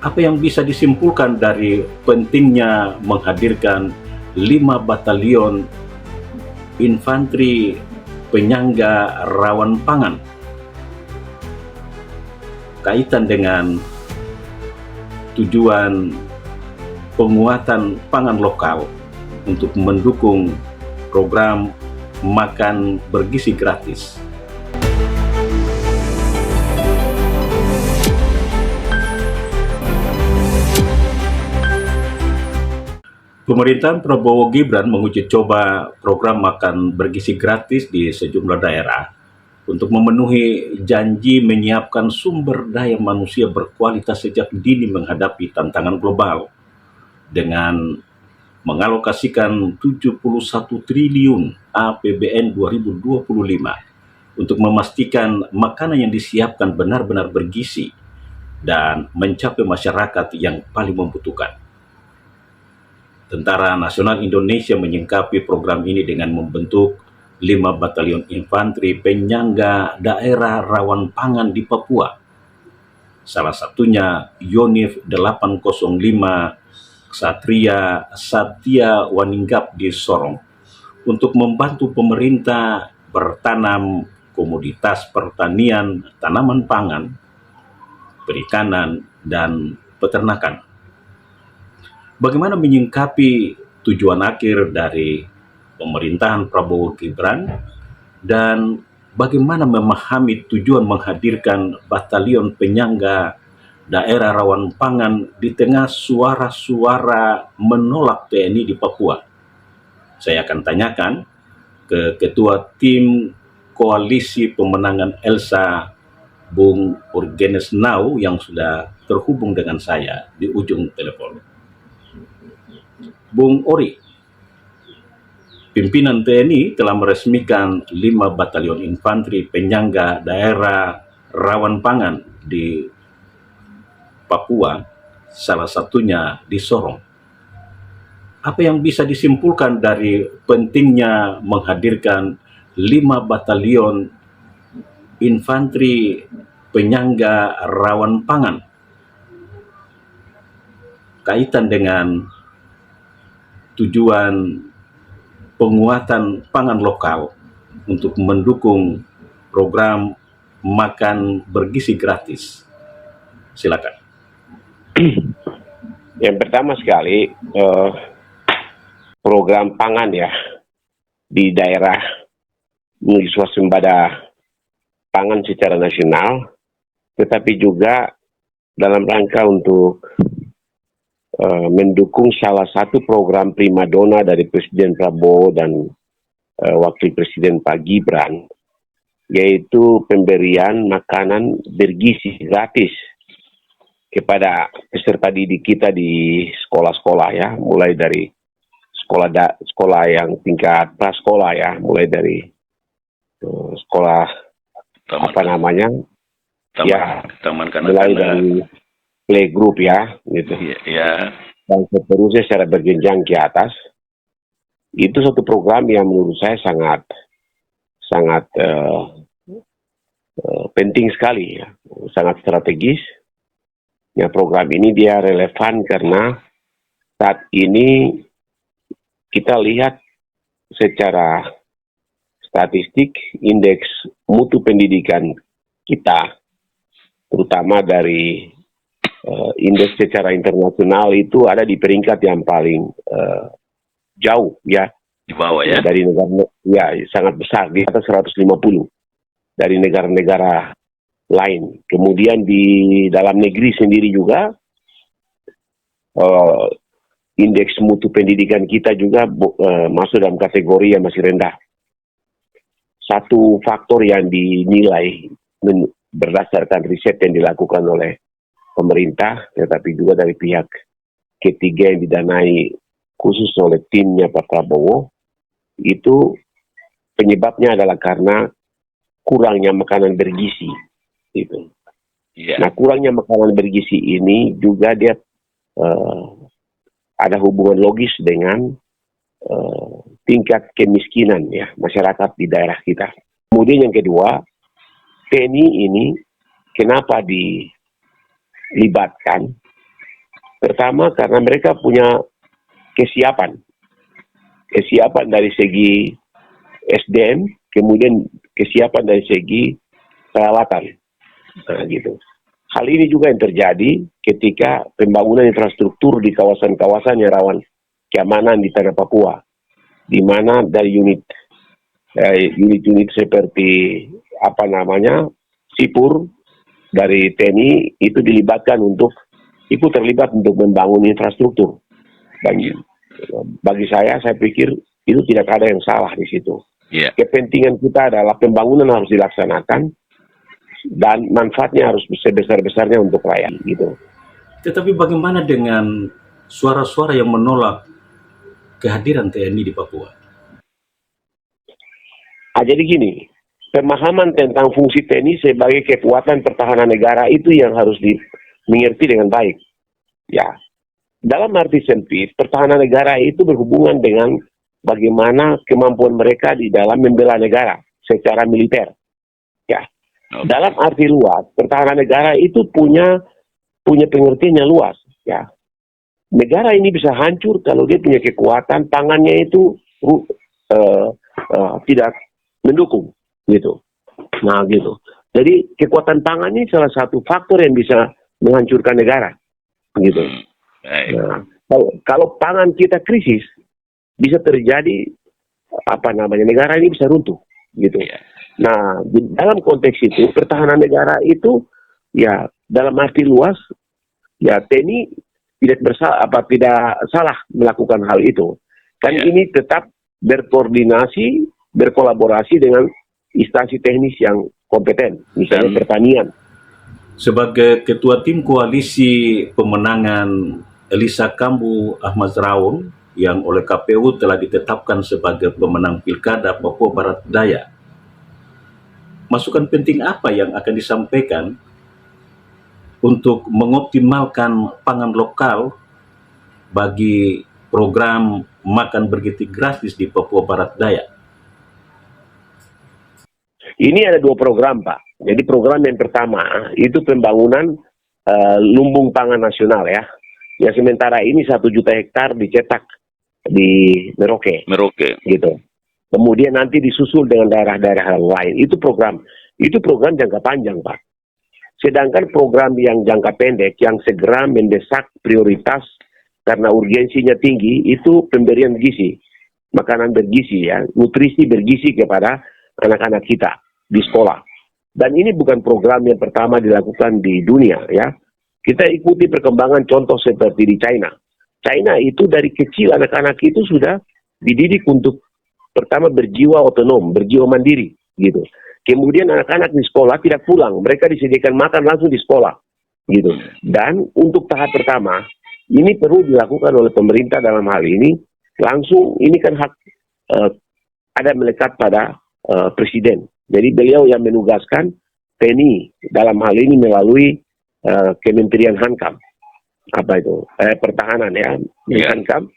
Apa yang bisa disimpulkan dari pentingnya menghadirkan 5 batalion infanteri penyangga rawan pangan kaitan dengan tujuan penguatan pangan lokal untuk mendukung program makan bergizi gratis? Pemerintahan Prabowo Gibran menguji coba program makan bergizi gratis di sejumlah daerah untuk memenuhi janji menyiapkan sumber daya manusia berkualitas sejak dini menghadapi tantangan global dengan mengalokasikan 71 triliun APBN 2025 untuk memastikan makanan yang disiapkan benar-benar bergizi dan mencapai masyarakat yang paling membutuhkan. Tentara Nasional Indonesia menyingkapi program ini dengan membentuk 5 batalion infanteri penyangga daerah rawan pangan di Papua. Salah satunya Yonif 805 Ksatria Satya Waninggap di Sorong untuk membantu pemerintah bertanam komoditas pertanian, tanaman pangan, perikanan, dan peternakan. Bagaimana menyingkapi tujuan akhir dari pemerintahan Prabowo Gibran dan bagaimana memahami tujuan menghadirkan batalion penyangga daerah rawan pangan di tengah suara-suara menolak TNI di Papua? Saya akan tanyakan ke Ketua Tim Koalisi Pemenangan Elsa, Bung Urgenes Nau, yang sudah terhubung dengan saya di ujung telepon. Bung Ori, pimpinan TNI telah meresmikan 5 batalion infanteri penyangga daerah rawan pangan di Papua, salah satunya di Sorong. Apa yang bisa disimpulkan dari pentingnya menghadirkan 5 batalion infanteri penyangga rawan pangan kaitan dengan tujuan penguatan pangan lokal untuk mendukung program makan bergizi gratis? Silakan. Yang pertama sekali, program pangan ya di daerah menuju swasembada pangan secara nasional, tetapi juga dalam rangka untuk mendukung salah satu program primadona dari Presiden Prabowo dan Wakil Presiden Pak Gibran, yaitu pemberian makanan bergizi gratis kepada peserta didik kita di sekolah-sekolah ya, mulai dari sekolah yang tingkat prasekolah ya, mulai dari sekolah taman mulai dari playgroup ya, gitu. Ya. Dan seterusnya secara berjenjang ke atas. Itu satu program yang menurut saya sangat penting sekali ya, sangat strategis. Ya, program ini dia relevan karena saat ini kita lihat secara statistik indeks mutu pendidikan kita, terutama dari indeks secara internasional, itu ada di peringkat yang paling jauh ya, di bawah ya, dari negara ya, sangat besar, di atas 150 dari negara-negara lain. Kemudian di dalam negeri sendiri juga indeks mutu pendidikan kita juga masuk dalam kategori yang masih rendah. Satu faktor yang dinilai berdasarkan riset yang dilakukan oleh pemerintah, tetapi juga dari pihak ketiga yang didanai khusus oleh timnya Pak Prabowo, itu penyebabnya adalah karena kurangnya makanan bergizi. Gitu. Yeah. Nah, kurangnya makanan bergizi ini juga dia ada hubungan logis dengan tingkat kemiskinan ya masyarakat di daerah kita. Kemudian yang kedua, TNI ini kenapa dilibatkan Pertama, karena mereka punya kesiapan dari segi SDM, kemudian kesiapan dari segi perawatan. Nah, gitu. Hal ini juga yang terjadi ketika pembangunan infrastruktur di kawasan-kawasan yang rawan keamanan di tanah Papua, di mana dari unit-unit seperti Sipur dari TNI itu ikut terlibat untuk membangun infrastruktur. Dan bagi saya pikir itu tidak ada yang salah di situ. Yeah. Kepentingan kita adalah pembangunan harus dilaksanakan dan manfaatnya harus sebesar-besarnya untuk rakyat gitu. Tetapi bagaimana dengan suara-suara yang menolak kehadiran TNI di Papua? Jadi gini, pemahaman tentang fungsi TNI sebagai kekuatan pertahanan negara itu yang harus dimengerti dengan baik. Ya, dalam arti sempit, pertahanan negara itu berhubungan dengan bagaimana kemampuan mereka di dalam membela negara secara militer. Ya, dalam arti luas, pertahanan negara itu punya pengertian yang luas. Ya, negara ini bisa hancur kalau dia punya kekuatan tangannya itu tidak mendukung, gitu. Nah, gitu. Jadi kekuatan tangan ini salah satu faktor yang bisa menghancurkan negara, gitu. Nah, kalau pangan kita krisis, bisa terjadi negara ini bisa runtuh, gitu. Nah, dalam konteks itu pertahanan negara itu ya dalam arti luas ya TNI tidak salah melakukan hal itu. Kan ini tetap berkoordinasi, berkolaborasi dengan instansi teknis yang kompeten, misalnya pertanian. Sebagai ketua tim koalisi pemenangan Elisa Kambu Ahmad Raun yang oleh KPU telah ditetapkan sebagai pemenang Pilkada Papua Barat Daya, masukan penting apa yang akan disampaikan untuk mengoptimalkan pangan lokal bagi program makan bergizi gratis di Papua Barat Daya? Ini ada 2 program, Pak. Jadi program yang pertama itu pembangunan lumbung pangan nasional ya. Ya sementara ini 1 juta hektar dicetak di Merauke. Gitu. Kemudian nanti disusul dengan daerah-daerah lain. Itu program jangka panjang, Pak. Sedangkan program yang jangka pendek, yang segera mendesak prioritas karena urgensinya tinggi, itu pemberian gizi. Makanan bergizi ya, nutrisi bergizi kepada anak-anak kita di sekolah. Dan ini bukan program yang pertama dilakukan di dunia ya. Kita ikuti perkembangan contoh seperti di China. China itu dari kecil anak-anak itu sudah dididik untuk pertama berjiwa otonom, berjiwa mandiri, gitu. Kemudian anak-anak di sekolah tidak pulang, mereka disediakan makan langsung di sekolah, gitu. Dan untuk tahap pertama, ini perlu dilakukan oleh pemerintah dalam hal ini, langsung ini kan hak ada melekat pada presiden. Jadi beliau yang menugaskan TNI dalam hal ini melalui Kementerian Hankam, pertahanan ya, Hankam,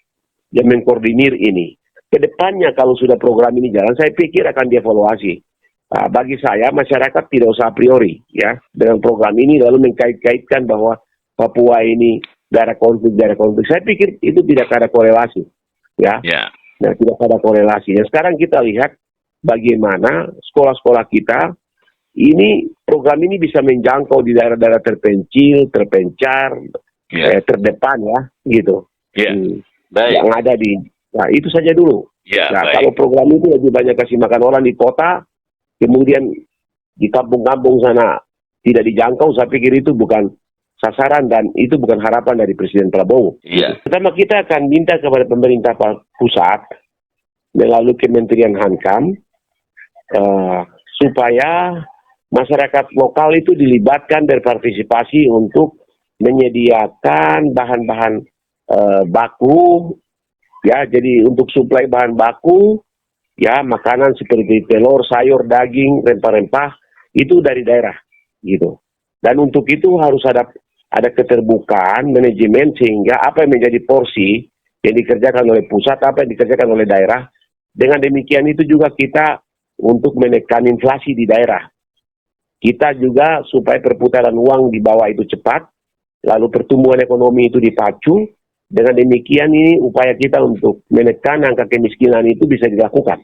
yang mengkoordinir ini. Kedepannya kalau sudah program ini jalan, saya pikir akan dievaluasi. Bagi saya, masyarakat tidak usah a priori ya dengan program ini lalu mengkait-kaitkan bahwa Papua ini daerah konflik. Saya pikir itu tidak ada korelasi, ya. Nah, tidak ada korelasi. Dan sekarang kita lihat bagaimana sekolah-sekolah kita ini program ini bisa menjangkau di daerah-daerah terpencil, terpencar, terdepan ya, gitu. Yang ada di. Nah, itu saja dulu. Kalau program itu lebih banyak kasih makan orang di kota, kemudian di kampung-kampung sana tidak dijangkau, saya pikir itu bukan sasaran dan itu bukan harapan dari Presiden Prabowo. Pertama kita akan minta kepada pemerintah pusat melalui Kementerian Hankam supaya masyarakat lokal itu dilibatkan berpartisipasi untuk menyediakan bahan-bahan baku. Ya, jadi untuk suplai bahan baku, ya makanan seperti telur, sayur, daging, rempah-rempah itu dari daerah, gitu. Dan untuk itu harus ada keterbukaan manajemen sehingga apa yang menjadi porsi yang dikerjakan oleh pusat, apa yang dikerjakan oleh daerah. Dengan demikian itu juga kita untuk menekan inflasi di daerah. Kita juga supaya perputaran uang di bawah itu cepat, lalu pertumbuhan ekonomi itu dipacu. Dengan demikian ini upaya kita untuk menekan angka kemiskinan itu bisa dilakukan.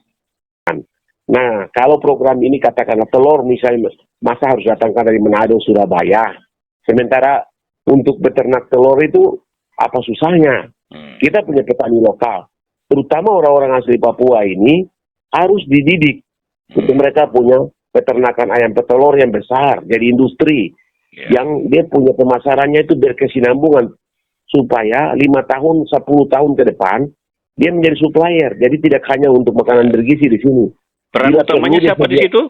Nah, kalau program ini katakanlah telur misalnya, masa harus datangkan dari Manado, Surabaya. Sementara untuk beternak telur itu apa susahnya? Kita punya petani lokal, terutama orang-orang asli Papua ini harus dididik untuk mereka punya peternakan ayam petelur yang besar, jadi industri yang dia punya pemasarannya itu berkesinambungan supaya 5 tahun, 10 tahun ke depan dia menjadi supplier. Jadi tidak hanya untuk makanan bergizi di sini. Peran Bila utamanya perlu, siapa di situ?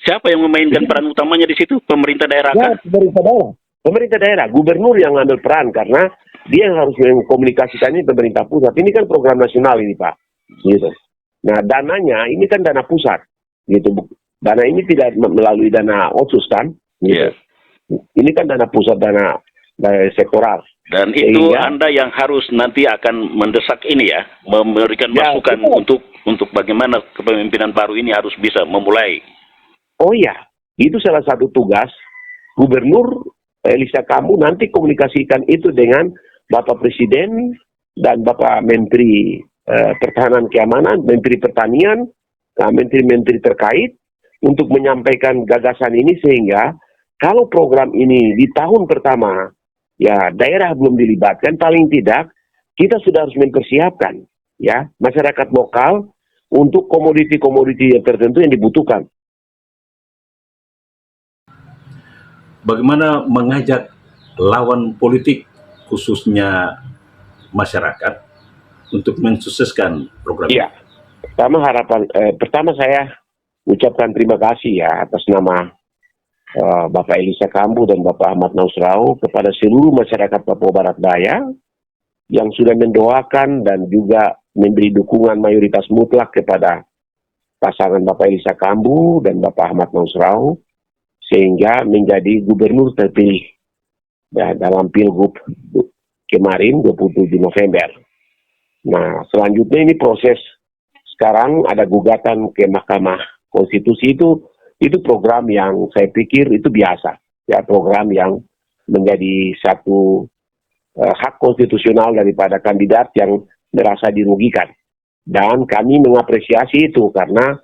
Siapa yang memainkan peran utamanya di situ? Pemerintah daerah Ya, kah? pemerintah daerah. Pemerintah daerah, gubernur yang ngambil peran karena dia yang harus mengkomunikasikan ini pemerintah pusat. Ini kan program nasional ini, Pak. Gitu. Nah, dananya ini kan dana pusat. Gitu. Dana ini tidak melalui dana otsus kan? Gitu. Iya. Ini kan dana pusat, dana sektoral. Dan itu Sehingga- Anda yang harus nanti akan mendesak ini ya, memberikan Ya, masukan betul. untuk bagaimana kepemimpinan baru ini harus bisa memulai. Oh iya, itu salah satu tugas Gubernur Elisa Kambu nanti komunikasikan itu dengan Bapak Presiden dan Bapak Menteri Pertahanan Keamanan, Menteri Pertanian, Menteri-Menteri terkait untuk menyampaikan gagasan ini sehingga kalau program ini di tahun pertama ya daerah belum dilibatkan, paling tidak kita sudah harus mempersiapkan ya masyarakat lokal untuk komoditi-komoditi yang tertentu yang dibutuhkan. Bagaimana mengajak lawan politik khususnya masyarakat untuk mensukseskan program ini? Iya. Pertama saya ucapkan terima kasih ya atas nama Bapak Elisa Kambu dan Bapak Ahmad Nausrau kepada seluruh masyarakat Papua Barat Daya yang sudah mendoakan dan juga memberi dukungan mayoritas mutlak kepada pasangan Bapak Elisa Kambu dan Bapak Ahmad Nausrau sehingga menjadi gubernur terpilih dalam Pilgub kemarin 27 November. Nah, selanjutnya ini proses sekarang ada gugatan ke Mahkamah Konstitusi itu program yang saya pikir itu biasa. Ya, program yang menjadi satu hak konstitusional daripada kandidat yang merasa dirugikan. Dan kami mengapresiasi itu karena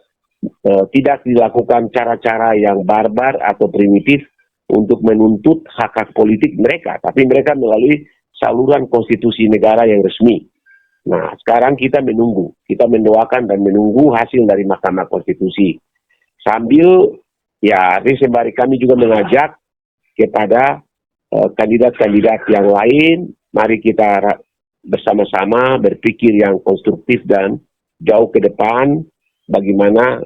tidak dilakukan cara-cara yang barbar atau primitif untuk menuntut hak-hak politik mereka, tapi mereka melalui saluran konstitusi negara yang resmi. Nah, sekarang kita menunggu, kita mendoakan dan menunggu hasil dari Mahkamah Konstitusi. Sambil, ya, sembari kami juga mengajak kepada kandidat-kandidat yang lain, mari kita bersama-sama berpikir yang konstruktif dan jauh ke depan, bagaimana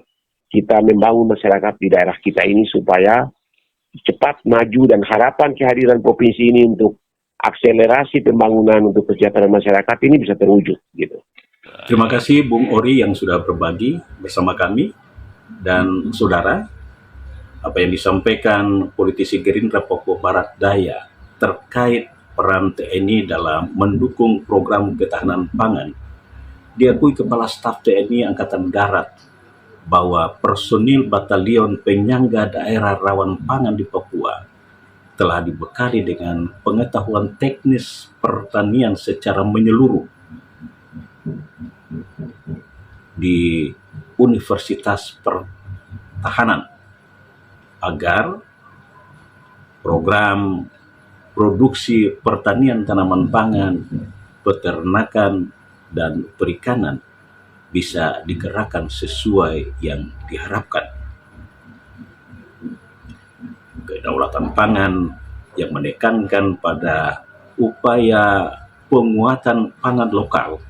kita membangun masyarakat di daerah kita ini supaya cepat maju dan harapan kehadiran provinsi ini untuk akselerasi pembangunan untuk kesejahteraan masyarakat ini bisa terwujud gitu. Terima kasih Bung Ori yang sudah berbagi bersama kami dan saudara apa yang disampaikan politisi Gerindra Papua Barat Daya terkait peran TNI dalam mendukung program ketahanan pangan. Diakui Kepala Staf TNI Angkatan Darat bahwa personil Batalion Penyangga Daerah Rawan Pangan di Papua telah dibekali dengan pengetahuan teknis pertanian secara menyeluruh di Universitas Pertahanan agar program produksi pertanian tanaman pangan, peternakan, dan perikanan bisa digerakkan sesuai yang diharapkan. Kedaulatan pangan yang menekankan pada upaya penguatan pangan lokal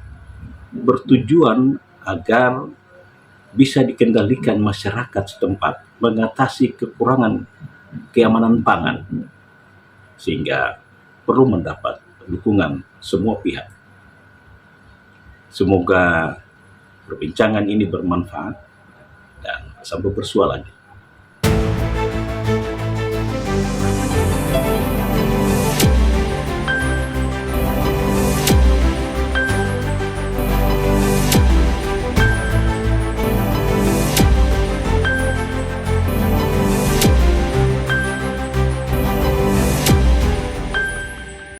bertujuan agar bisa dikendalikan masyarakat setempat mengatasi kekurangan keamanan pangan sehingga perlu mendapat dukungan semua pihak. Semoga perbincangan ini bermanfaat dan sampai bersua lagi.